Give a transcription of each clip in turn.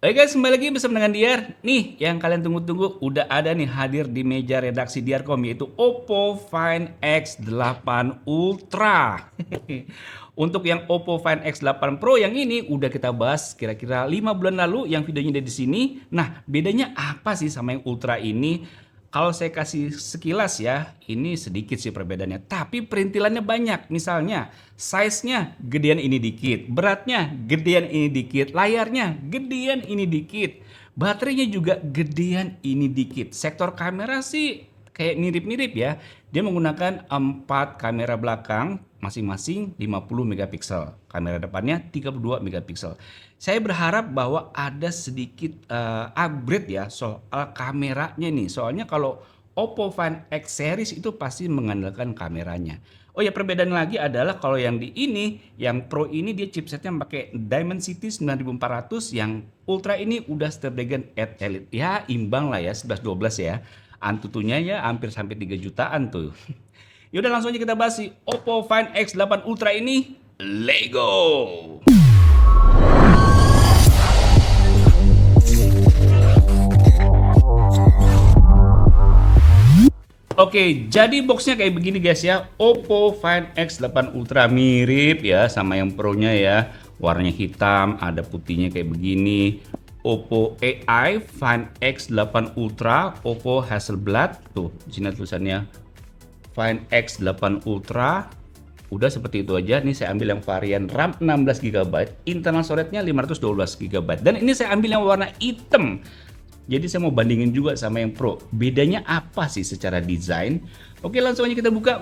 Oke guys, kembali lagi bersama dengan Diar. Nih, yang kalian tunggu-tunggu udah ada nih hadir di meja redaksi Diarcom, yaitu Oppo Find X8 Ultra. Untuk yang Oppo Find X8 Pro yang ini udah kita bahas kira-kira 5 bulan lalu yang videonya ada di sini. Nah, bedanya apa sih sama yang Ultra ini? Kalau saya kasih sekilas ya, ini sedikit sih perbedaannya, tapi perintilannya banyak. Misalnya, size-nya gedean ini dikit, beratnya gedean ini dikit, layarnya gedean ini dikit, baterainya juga gedean ini dikit. Sektor kamera sih kayak mirip-mirip ya. Dia menggunakan 4 kamera belakang masing-masing 50 megapiksel. Kamera depannya 32 megapiksel. Saya berharap bahwa ada sedikit upgrade ya soal kameranya nih. Soalnya kalau Oppo Find X series itu pasti mengandalkan kameranya. Oh ya, perbedaan lagi adalah kalau yang di ini, yang Pro ini dia chipsetnya pakai Dimensity 9400, yang Ultra ini udah Snapdragon 8 Elite. Ya, imbang lah ya, 11-12 ya. Antutunya ya hampir sampai 3 jutaan tuh. Yaudah langsung aja kita bahas si Oppo Find X8 Ultra ini. Lego. Oke, jadi boxnya kayak begini guys ya. Oppo Find X8 Ultra mirip ya sama yang Pro-nya ya. Warnanya hitam, ada putihnya kayak begini. Oppo AI Find X8 Ultra, Oppo Hasselblad. Tuh, di sini tulisannya Find X8 Ultra. Udah seperti itu aja. Nih saya ambil yang varian RAM 16 GB, internal storage-nya 512 GB. Dan ini saya ambil yang warna hitam. Jadi saya mau bandingin juga sama yang Pro. Bedanya apa sih secara desain? Oke, langsung aja kita buka.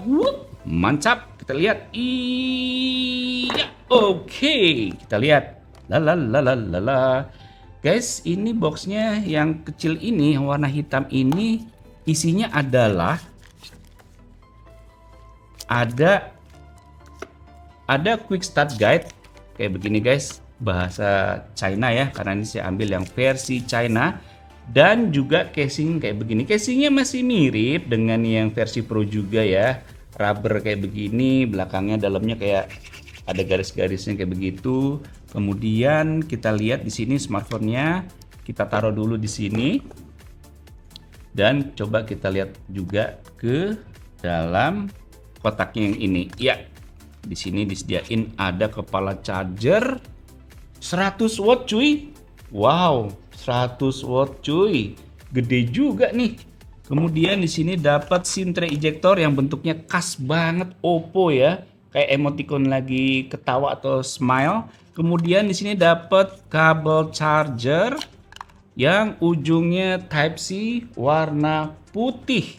Mantap. Kita lihat. Iya. Oke, kita lihat. Lalalala. Guys, ini boxnya yang kecil ini, yang warna hitam ini, isinya adalah ada quick start guide kayak begini guys, bahasa China ya, karena ini saya ambil yang versi China. Dan juga casing kayak begini. Casingnya masih mirip dengan yang versi Pro juga ya. Rubber kayak begini, belakangnya dalamnya kayak ada garis-garisnya kayak begitu. Kemudian kita lihat di sini smartphone-nya. Kita taruh dulu di sini. Dan coba kita lihat juga ke dalam kotaknya yang ini. Ya, di sini disediain ada kepala charger 100 watt cuy. Wow, 100 watt cuy. Gede juga nih. Kemudian di sini dapat SIM tray ejector yang bentuknya khas banget Oppo ya. Kayak emoticon lagi ketawa atau smile. Kemudian di sini dapat kabel charger yang ujungnya Type C warna putih.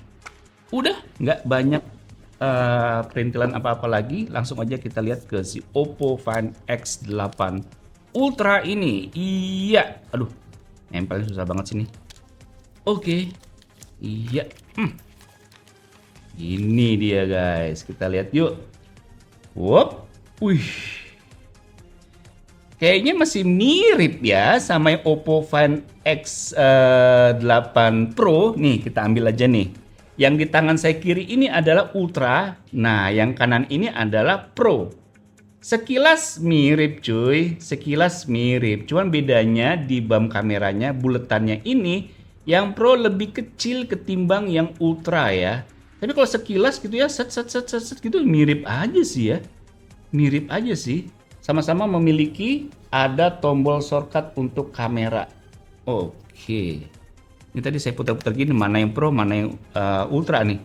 Udah, nggak banyak perintilan apa-apa lagi. Langsung aja kita lihat ke si Oppo Find X8 Ultra ini. Iya, aduh, nempelnya susah banget sini. Oke, iya, ini dia guys. Kita lihat yuk. Wop, wih, kayaknya masih mirip ya sama yang Oppo Find X8 Pro. Nih, kita ambil aja nih. Yang di tangan saya kiri ini adalah Ultra. Nah, yang kanan ini adalah Pro. Sekilas mirip cuy, sekilas mirip. Cuman bedanya di bump kameranya, buletannya ini, yang Pro lebih kecil ketimbang yang Ultra ya. Tapi kalau sekilas gitu ya, set gitu mirip aja sih ya. Mirip aja sih. Sama-sama memiliki ada tombol shortcut untuk kamera. Oke. Ini tadi saya putar-putar gini, mana yang Pro, mana yang Ultra nih.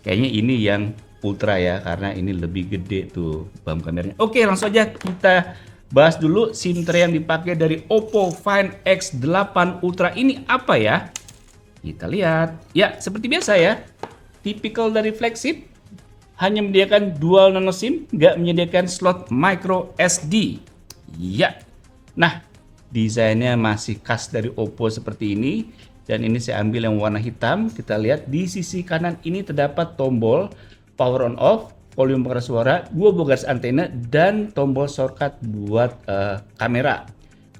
Kayaknya ini yang Ultra ya, karena ini lebih gede tuh bump kameranya. Oke, langsung aja kita bahas dulu SIM tray yang dipakai dari Oppo Find X8 Ultra ini apa ya. Kita lihat. Ya, seperti biasa ya. Tipikal dari flagship, hanya menyediakan dual nano SIM, nggak menyediakan slot micro SD. Ya. Nah, desainnya masih khas dari Oppo seperti ini. Dan ini saya ambil yang warna hitam. Kita lihat di sisi kanan ini terdapat tombol power on off, volume pengeras suara, 2 buah garis antena, dan tombol shortcut buat kamera.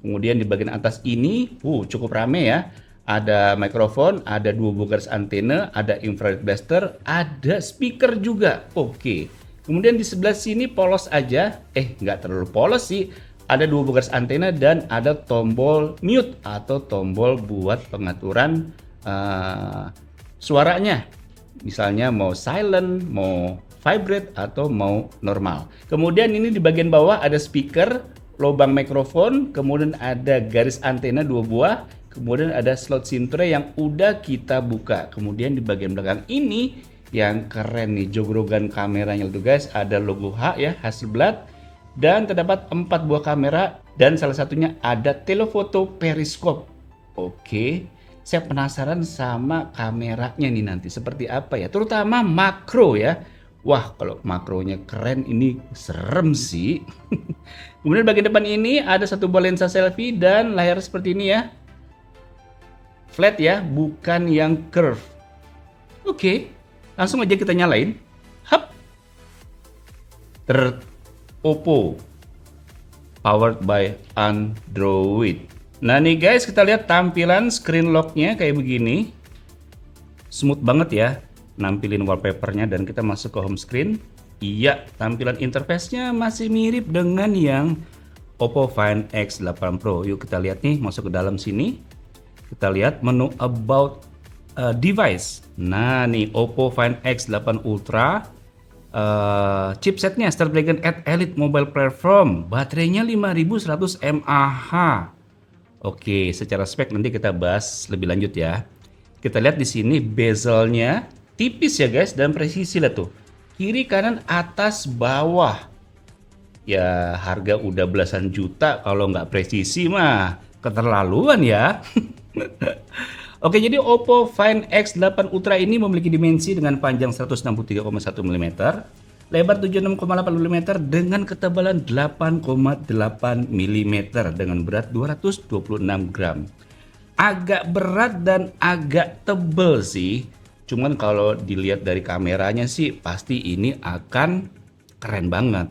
Kemudian di bagian atas ini, cukup rame ya. Ada mikrofon, ada 2 buah garis antena, ada infrared blaster, ada speaker juga. Oke. Kemudian di sebelah sini polos aja, nggak terlalu polos sih. Ada dua garis antena dan ada tombol mute atau tombol buat pengaturan suaranya. Misalnya mau silent, mau vibrate atau mau normal. Kemudian ini di bagian bawah ada speaker, lubang mikrofon, kemudian ada garis antena 2 buah, kemudian ada slot SIM tray yang udah kita buka. Kemudian di bagian belakang ini yang keren nih, jogrogan kameranya tuh guys, ada logo H ya, Hasselblad, dan terdapat 4 buah kamera dan salah satunya ada telefoto periskop. Oke, saya penasaran sama kameranya nih nanti seperti apa ya, terutama makro ya. Wah, kalau makronya keren, ini serem sih. Kemudian bagian depan ini ada satu buah lensa selfie dan layar seperti ini ya. Flat ya, bukan yang curve. Oke, langsung aja kita nyalain. Hap. Oppo. Powered by Android. Nah nih guys, kita lihat tampilan screen lock-nya kayak begini. Smooth banget ya. Nampilin wallpapernya dan kita masuk ke home screen. Iya, tampilan interface-nya masih mirip dengan yang Oppo Find X8 Pro. Yuk kita lihat nih, masuk ke dalam sini. Kita lihat menu about device. Nah nih, Oppo Find X8 Ultra. Chipsetnya Snapdragon 8 Elite Mobile Platform. Baterainya 5100 mAh. Oke, secara spek nanti kita bahas lebih lanjut ya. Kita lihat di sini bezelnya tipis ya guys dan presisi lah tuh. Kiri kanan atas bawah. Ya harga udah belasan juta, kalau nggak presisi mah keterlaluan ya. Oke, jadi Oppo Find X8 Ultra ini memiliki dimensi dengan panjang 163,1 mm, lebar 76,8 mm dengan ketebalan 8,8 mm dengan berat 226 gram. Agak berat dan agak tebel sih. Cuman kalau dilihat dari kameranya sih pasti ini akan keren banget.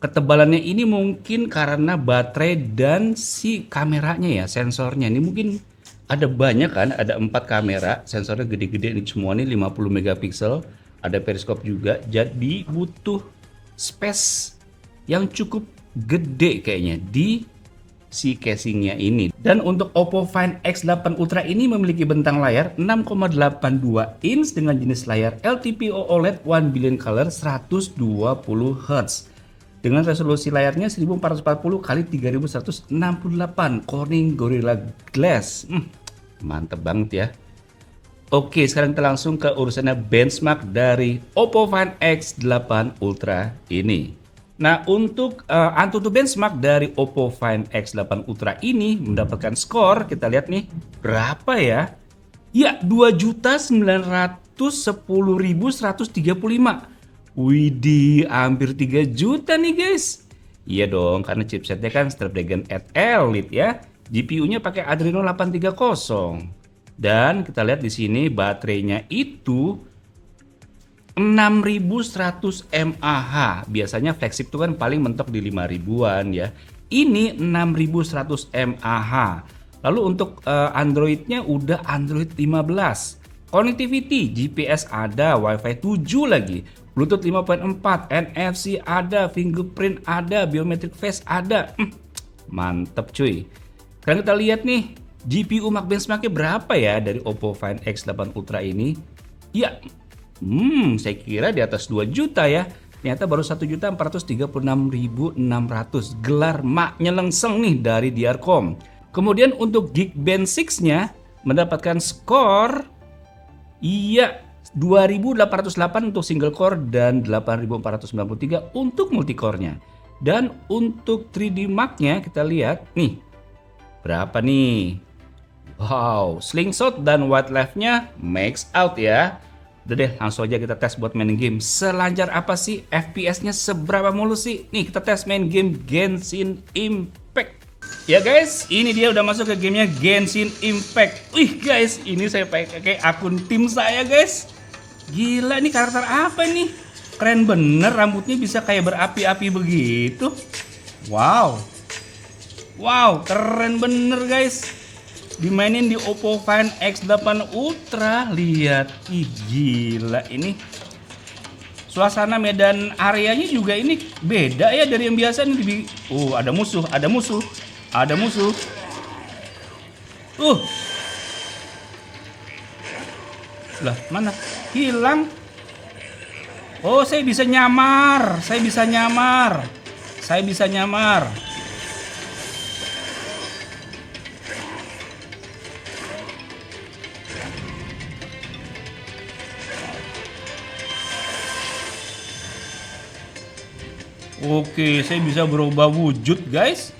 Ketebalannya ini mungkin karena baterai dan si kameranya ya, sensornya ini mungkin ada banyak kan, ada 4 kamera, sensornya gede-gede ini semua nih 50 megapiksel, ada periskop juga, jadi butuh space yang cukup gede kayaknya di si casingnya ini. Dan untuk Oppo Find X8 Ultra ini memiliki bentang layar 6,82 inch dengan jenis layar LTPO OLED 1 billion color 120 Hz. Dengan resolusi layarnya 1440 x 3168 Corning Gorilla Glass. Mantep banget ya. Oke, sekarang kita langsung ke urusannya benchmark dari Oppo Find X8 Ultra ini. Nah, untuk AnTuTu benchmark dari Oppo Find X8 Ultra ini mendapatkan skor, kita lihat nih, berapa ya? Ya, 2.910.135. Widih, hampir 3 juta nih guys. Iya dong, karena chipsetnya kan Snapdragon 8 Elite ya. GPU-nya pakai Adreno 830. Dan kita lihat di sini baterainya itu 6100 mAh. Biasanya flagship itu kan paling mentok di 5000-an ya. Ini 6100 mAh. Lalu untuk Android-nya udah Android 15. Connectivity, GPS ada, Wi-Fi 7 lagi, Bluetooth 5.4, NFC ada, fingerprint ada, biometric face ada. Mantep cuy. Sekarang kita lihat nih, GPU Max benchmarknya berapa ya dari Oppo Find X8 Ultra ini? Ya, saya kira di atas 2 juta ya. Ternyata baru 1.436.600. Gelar maknya lengseng nih dari Diarcom. Kemudian untuk Geekbench 6-nya mendapatkan skor 2808 untuk single core dan 8493 untuk multicore-nya. Dan untuk 3D Mark-nya kita lihat nih. Berapa nih? Wow, slingshot dan wildlife-nya max out ya. Udah deh, langsung aja kita tes buat main game. Selancar apa sih? FPS-nya seberapa mulus sih? Nih, kita tes main game Genshin Impact. Ya guys, ini dia udah masuk ke gamenya Genshin Impact. Wih guys, ini saya pakai akun tim saya guys. Gila, ini karakter apa nih? Keren bener, rambutnya bisa kayak berapi-api begitu. Wow. Wow, keren bener guys. Dimainin di Oppo Find X8 Ultra. Lihat, ih gila ini. suasana medan areanya juga ini beda ya dari yang biasa nih. Ada musuh, ada musuh, ada musuh. Lah, mana? Hilang. Oh, saya bisa nyamar. Saya bisa nyamar. Saya bisa nyamar. Oke, saya bisa berubah wujud, guys.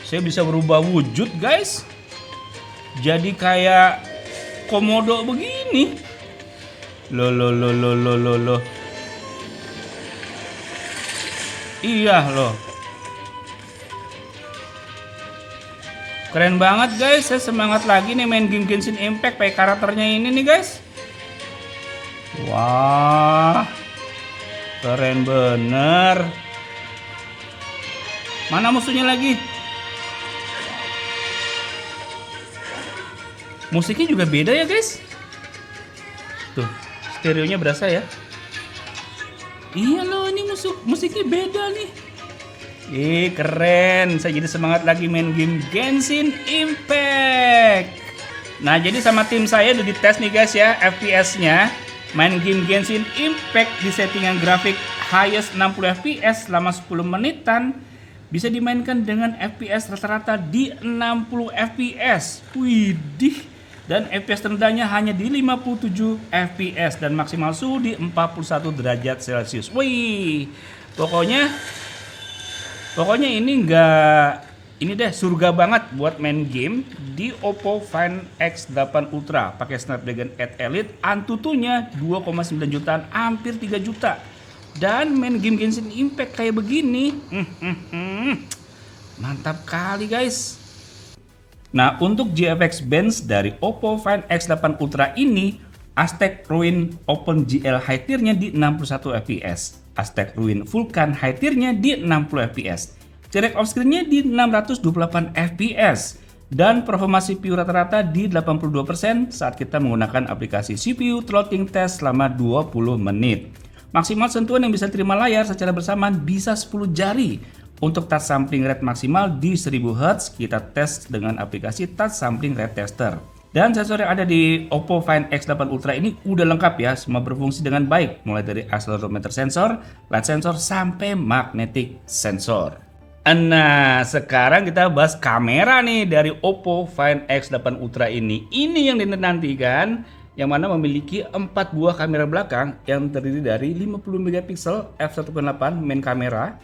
Saya bisa berubah wujud, guys. Jadi kayak komodo begini. Loh. Iya loh. Keren banget, guys. Saya semangat lagi nih main game Genshin Impact pakai karakternya ini nih, guys. Wah. Keren bener. Mana musuhnya lagi? Musiknya juga beda ya, guys. Tuh, stereonya berasa ya. Iya loh, ini musiknya beda nih. Keren. Saya jadi semangat lagi main game Genshin Impact. Nah, jadi sama tim saya udah dites nih, guys ya, FPS-nya. Main game Genshin Impact di settingan grafik highest 60 fps selama 10 menitan bisa dimainkan dengan FPS rata-rata di 60 fps. Widih. Dan FPS terendahnya hanya di 57 fps dan maksimal suhu di 41 derajat Celcius. Wih. Pokoknya ini ini deh surga banget buat main game di Oppo Find X8 Ultra pakai Snapdragon 8 Elite, Antutunya 2,9 jutaan, hampir 3 juta. Dan main game Genshin Impact kayak begini. Mantap kali, guys. Nah, untuk GFX Bench dari Oppo Find X8 Ultra ini, Aztec Ruin OpenGL high tier-nya di 61 fps, Aztec Ruin Vulkan high tier-nya di 60 fps, Direct off screen-nya di 628 fps, dan performa CPU rata-rata di 82% saat kita menggunakan aplikasi CPU throttling test selama 20 menit. Maksimal sentuhan yang bisa terima layar secara bersamaan bisa 10 jari. Untuk touch sampling rate maksimal di 1000 Hz, kita tes dengan aplikasi touch sampling rate tester. Dan sensor yang ada di Oppo Find X8 Ultra ini udah lengkap ya, semua berfungsi dengan baik, mulai dari accelerometer sensor, light sensor, sampai magnetic sensor. Nah, sekarang kita bahas kamera nih dari Oppo Find X8 Ultra ini. Ini yang dinantikan, yang mana memiliki 4 buah kamera belakang yang terdiri dari 50 megapiksel f1.8 main kamera.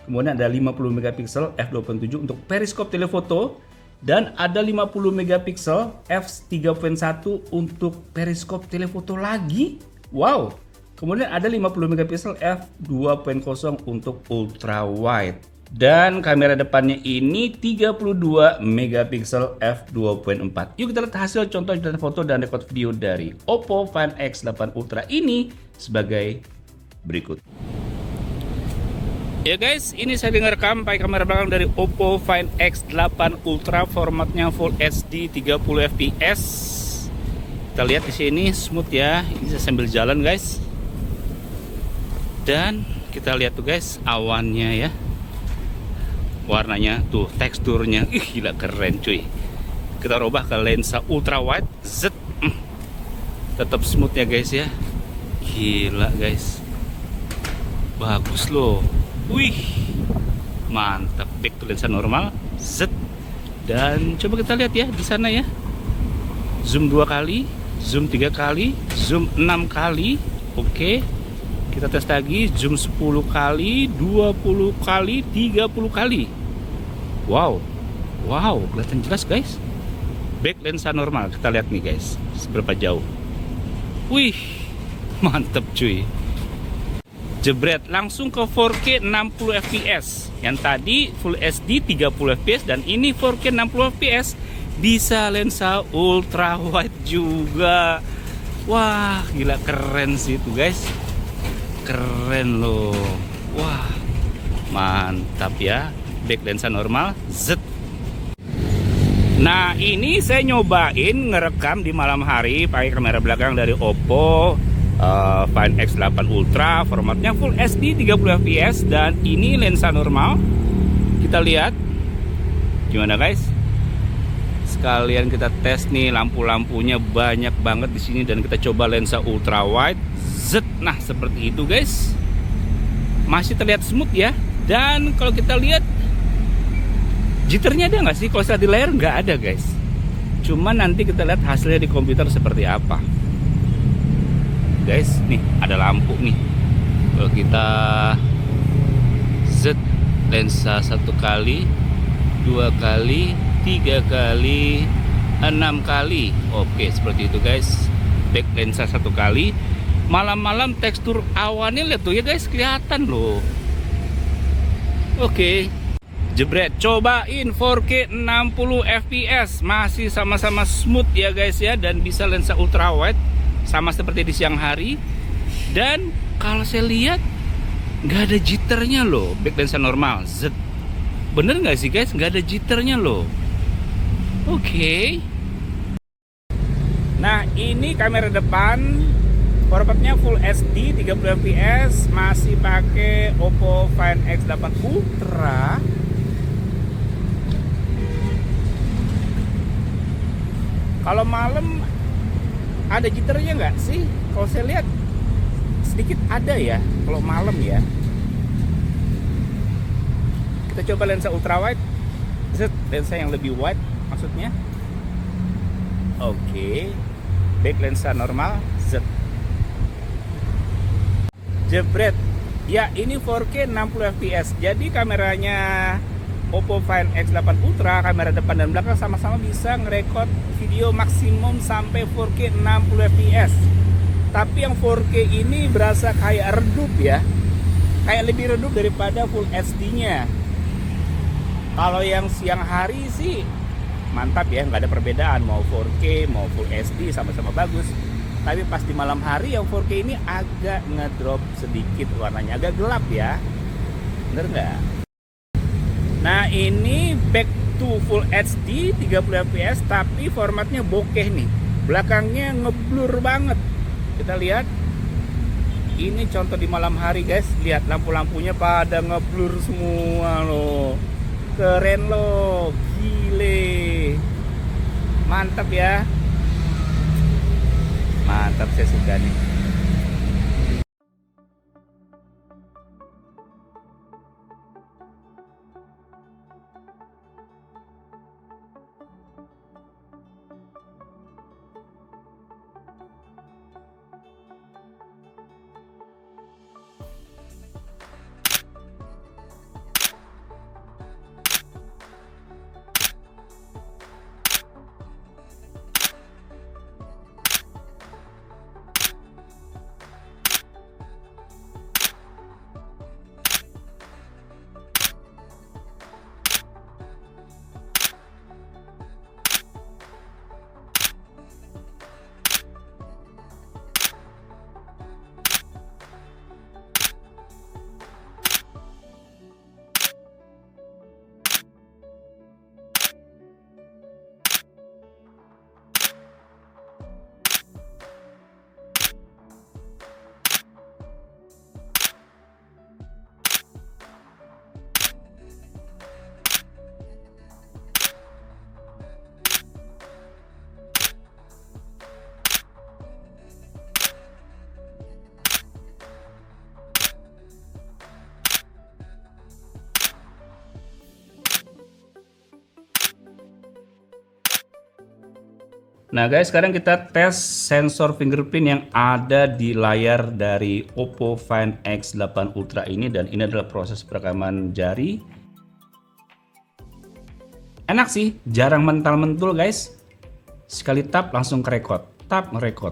Kemudian ada 50 megapiksel f2.7 untuk periskop telefoto dan ada 50 megapiksel f3.1 untuk periskop telefoto lagi. Wow. Kemudian ada 50 megapiksel f2.0 untuk ultra wide. Dan kamera depannya ini 32 megapiksel f2.4. Yuk kita lihat hasil contoh dan foto dan rekod video dari Oppo Find X8 Ultra ini sebagai berikut. Ya guys, ini saya rekam pakai kamera belakang dari Oppo Find X8 Ultra, formatnya Full HD 30 fps. Kita lihat di sini smooth ya. Ini saya sambil jalan guys. Dan kita lihat tuh guys awannya ya. Warnanya tuh, teksturnya, gila keren cuy. Kita robah ke lensa ultra wide, tetap smooth ya guys ya. Gila guys, bagus loh. Wih, mantap. Back to lensa normal, dan coba kita lihat ya di sana ya. Zoom 2 kali, zoom 3 kali, zoom 6 kali. Oke. Kita tes lagi, zoom 10 kali, 20 kali, 30 kali. Wow, kelihatan jelas guys. Back lensa normal, kita lihat nih guys, seberapa jauh. Wih, mantep cuy. Jebret, langsung ke 4K 60 fps. Yang tadi Full HD 30 fps dan ini 4K 60 fps. Bisa lensa ultra wide juga. Wah, gila keren sih itu guys. Keren loh. Wah, mantap ya. Back lensa normal, Nah, ini saya nyobain ngerekam di malam hari pakai kamera belakang dari Oppo Find X8 Ultra, formatnya Full HD 30 fps, dan ini lensa normal. Kita lihat gimana guys. Sekalian kita tes nih, lampu-lampunya banyak banget di sini, dan kita coba lensa ultra wide. Nah, seperti itu guys. Masih terlihat smooth ya. Dan kalau kita lihat jitternya ada nggak sih? Kalau saya di layar nggak ada guys. Cuma nanti kita lihat hasilnya di komputer seperti apa. Guys, nih ada lampu nih. Kalau kita lensa 1 kali, 2 kali, 3 kali, 6 kali. Oke, seperti itu guys. Back lensa 1 kali. Malam-malam tekstur awannya lihat tuh ya guys, kelihatan loh. Oke. Jebret, cobain 4K 60 fps. Masih sama-sama smooth ya guys ya, dan bisa lensa ultra wide sama seperti di siang hari. Dan kalau saya lihat nggak ada jitternya loh. Back lensa normal. Bener nggak sih guys? Nggak ada jitternya loh. Oke. Nah, ini kamera depan, formatnya Full HD 30 fps, masih pakai Oppo Find X8 Ultra. Kalau malam ada jitternya nggak sih? Kalau saya lihat sedikit ada ya kalau malam ya. Kita coba lensa ultra wide. Lensa yang lebih wide maksudnya. Oke. Back lensa normal. Jebret. Ya, ini 4K 60 fps. Jadi kameranya Oppo Find X8 Ultra, kamera depan dan belakang sama-sama bisa ngerekord video maksimum sampai 4K 60 fps. Tapi yang 4K ini berasa kayak redup ya. Kayak lebih redup daripada Full HD-nya. Kalau yang siang hari sih mantap ya, nggak ada perbedaan. Mau 4K, mau Full HD sama-sama bagus. Tapi pas di malam hari yang 4K ini agak ngedrop sedikit warnanya, agak gelap ya. Bener nggak? Nah, ini back to Full HD 30 fps, tapi formatnya bokeh nih. Belakangnya ngeblur banget. Kita lihat. Ini contoh di malam hari guys. Lihat lampu-lampunya pada ngeblur semua loh. Keren loh. Gile. Mantap ya. Mantap, saya suka nih. Nah guys, sekarang kita tes sensor fingerprint yang ada di layar dari Oppo Find X8 Ultra ini, dan ini adalah proses perekaman jari. Enak sih, jarang mental-mentul guys. Sekali tap langsung kerekod, tap ngerekod.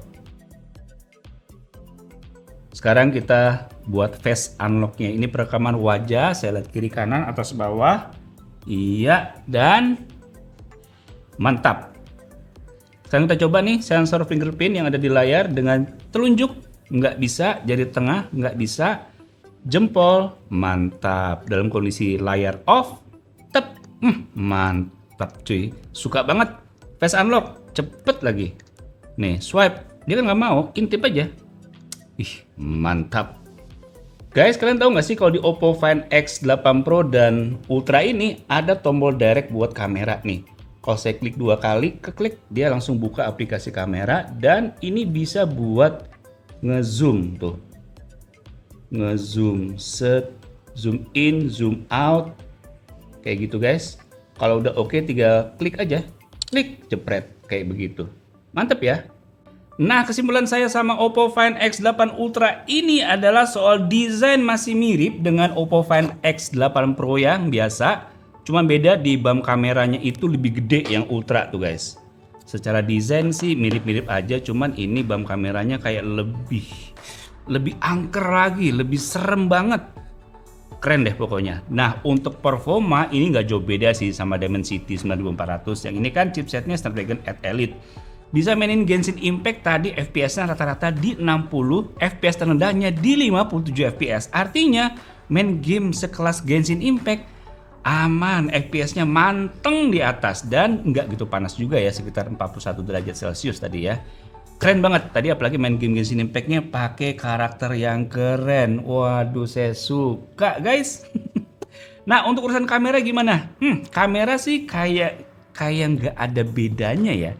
Sekarang kita buat face unlocknya. Ini perekaman wajah, saya lihat kiri kanan atas bawah. Iya, dan mantap. Sekarang kita coba nih sensor fingerprint yang ada di layar dengan telunjuk, nggak bisa, jari tengah nggak bisa, jempol, mantap. Dalam kondisi layar off, tep, mantap cuy. Suka banget. Face unlock, cepet lagi. Nih, swipe, dia kan nggak mau, intip aja. Ih, mantap. Guys, kalian tahu nggak sih kalau di Oppo Find X8 Pro dan Ultra ini ada tombol direct buat kamera nih. Kalau saya klik 2 kali, keklik dia langsung buka aplikasi kamera dan ini bisa buat ngezoom tuh. Ngezoom, set, zoom in, zoom out. Kayak gitu guys. Kalau udah oke, tinggal klik aja. Klik, jepret kayak begitu. Mantep ya. Nah, kesimpulan saya sama Oppo Find X8 Ultra ini adalah soal desain masih mirip dengan Oppo Find X8 Pro yang biasa. Cuma beda di BAM kameranya itu lebih gede yang Ultra tuh guys. Secara desain sih mirip-mirip aja, cuman ini BAM kameranya kayak lebih angker lagi, lebih serem banget. Keren deh pokoknya. Nah, untuk performa ini nggak jauh beda sih sama Dimensity 9400. Yang ini kan chipsetnya Snapdragon 8 Elite. Bisa mainin Genshin Impact tadi FPS-nya rata-rata di 60, FPS terendahnya di 57 FPS. Artinya main game sekelas Genshin Impact aman, FPS-nya manteng di atas dan nggak gitu panas juga ya, sekitar 41 derajat Celcius tadi ya. Keren banget tadi, apalagi main game Genshin Impact-nya pakai karakter yang keren. Waduh, saya suka guys. Nah, untuk urusan kamera gimana? Kamera sih kayak nggak ada bedanya ya.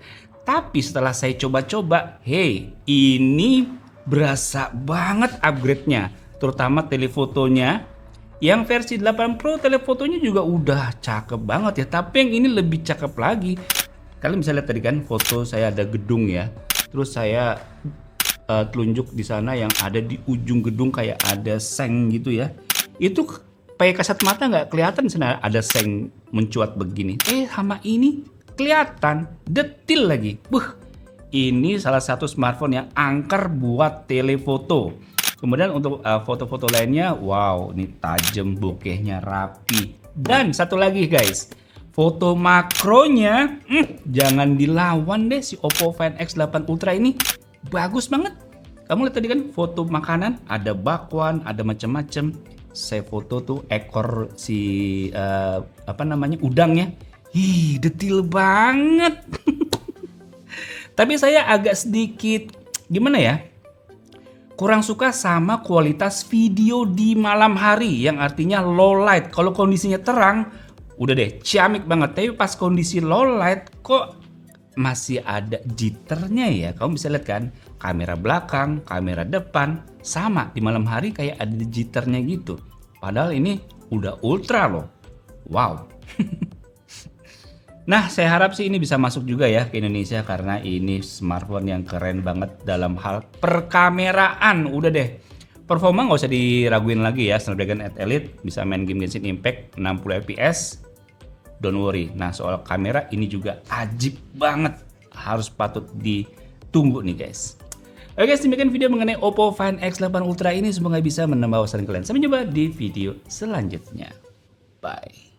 Tapi setelah saya coba-coba, hey, ini berasa banget upgrade-nya. Terutama telefotonya. Yang versi 8 Pro telefotonya juga udah cakep banget ya. Tapi yang ini lebih cakep lagi. Kalian bisa lihat tadi kan foto saya ada gedung ya. Terus saya telunjuk di sana yang ada di ujung gedung kayak ada seng gitu ya. Itu pakai kasat mata nggak kelihatan sana ada seng mencuat begini. Sama ini kelihatan detil lagi. Ini salah satu smartphone yang angker buat telefoto. Kemudian untuk foto-foto lainnya, wow, ini tajam, bokehnya rapi. Dan satu lagi guys, foto makronya jangan dilawan deh si Oppo Find X8 Ultra ini. Bagus banget. Kamu lihat tadi kan foto makanan, ada bakwan, ada macam-macam. Saya foto tuh ekor si udangnya. Detil banget. Tapi saya agak sedikit gimana ya? Kurang suka sama kualitas video di malam hari yang artinya low light. Kalau kondisinya terang, udah deh ciamik banget. Tapi pas kondisi low light kok masih ada jitternya ya. Kamu bisa lihat kan, kamera belakang, kamera depan sama di malam hari kayak ada jitternya gitu. Padahal ini udah ultra loh. Wow. Nah, saya harap sih ini bisa masuk juga ya ke Indonesia karena ini smartphone yang keren banget dalam hal perkameraan. Udah deh, performa nggak usah diraguin lagi ya. Snapdragon 8 Elite bisa main game Genshin Impact 60 FPS. Don't worry. Nah, soal kamera ini juga ajib banget. Harus patut ditunggu nih guys. Oke guys, demikian video mengenai Oppo Find X8 Ultra ini. Semoga bisa menambah wawasan kalian. Sampai jumpa di video selanjutnya. Bye.